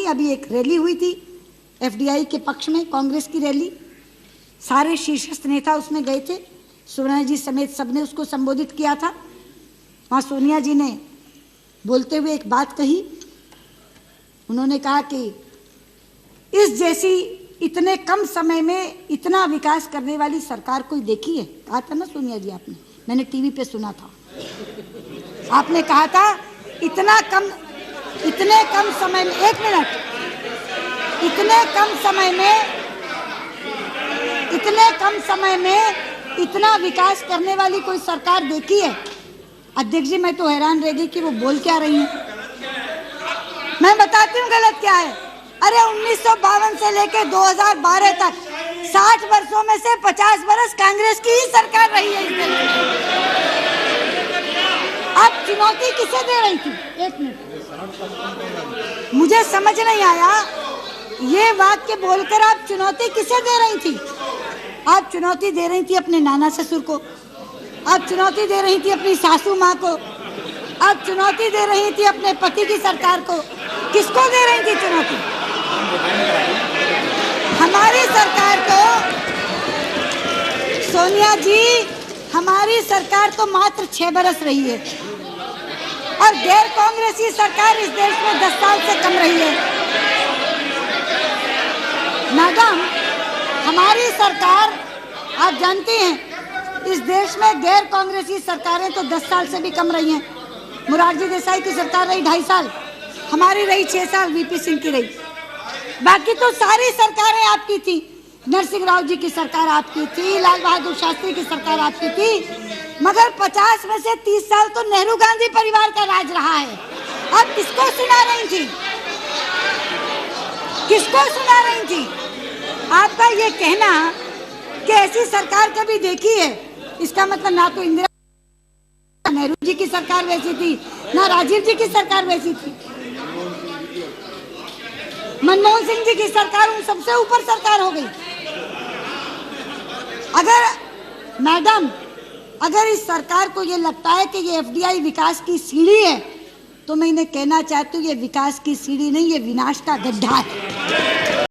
अभी एक रैली हुई थी एफडीआई के पक्ष में, कांग्रेस की रैली, सारे शीर्षस्थ नेता उसमें गए थे, सोनिया जी समेत सबने उसको संबोधित किया था। वहाँ सोनिया जी ने बोलते हुए एक बात कही, उन्होंने कहा कि इस जैसी इतने कम समय में इतना विकास करने वाली सरकार कोई देखी है? कहा था ना सोनिया जी आपने, मैंने टीवी पे सुना था, आपने कहा था इतने कम समय में, एक मिनट, इतने कम समय में इतना विकास करने वाली कोई सरकार देखी है? अध्यक्ष जी मैं तो हैरान रह गई कि वो बोल क्या रही हैं। मैं बताती हूँ गलत क्या है। अरे 1952 से लेकर 2012 तक 60 वर्षों में से 50 वर्ष कांग्रेस की ही सरकार रही है इस देश में। आप चुनौती किसे दे रही थी? एक मिनट, मुझे समझ नहीं आया, ये वाक्य बोलकर आप चुनौती किसे दे रही थी? आप चुनौती दे रही थी अपने नाना ससुर को, आप चुनौती दे रही थी अपनी सासू माँ को, आप चुनौती दे रही थी अपने पति की सरकार को। किसको दे रही थी चुनौती? हमारी सरकार को, सोनिया जी, हमारी सरकार तो मात्र 6 बरस रही है और गैर कांग्रेसी सरकार इस देश में 10 साल से कम रही है। मैडम, हमारी सरकार, आप जानती हैं इस देश में गैर कांग्रेसी सरकारें तो 10 साल से भी कम रही हैं। मोरारजी देसाई की सरकार रही 2.5 साल, हमारी रही 6 साल, वीपी सिंह की रही। बाकी तो सारी सरकारें आपकी थी। नरसिंह राव जी की सरकार आपकी थी, लाल बहादुर शास्त्री की सरकार आपकी थी, मगर 50 में से 30 साल तो नेहरू गांधी परिवार का राज रहा है। आप किसको सुना रही थी? किसको सुना रही थी? आपका ये कहना कि ऐसी सरकार कभी देखी है, इसका मतलब ना तो इंदिरा नेहरू जी की सरकार वैसी थी, ना राजीव जी की सरकार वैसी थी। मनमोहन सिंह जी की सरकार उन सबसे ऊपर सरकार हो गई। मैडम, अगर इस सरकार को ये लगता है कि ये एफडीआई विकास की सीढ़ी है, तो मैं इन्हें कहना चाहती हूँ ये विकास की सीढ़ी नहीं, ये विनाश का गड्ढा है।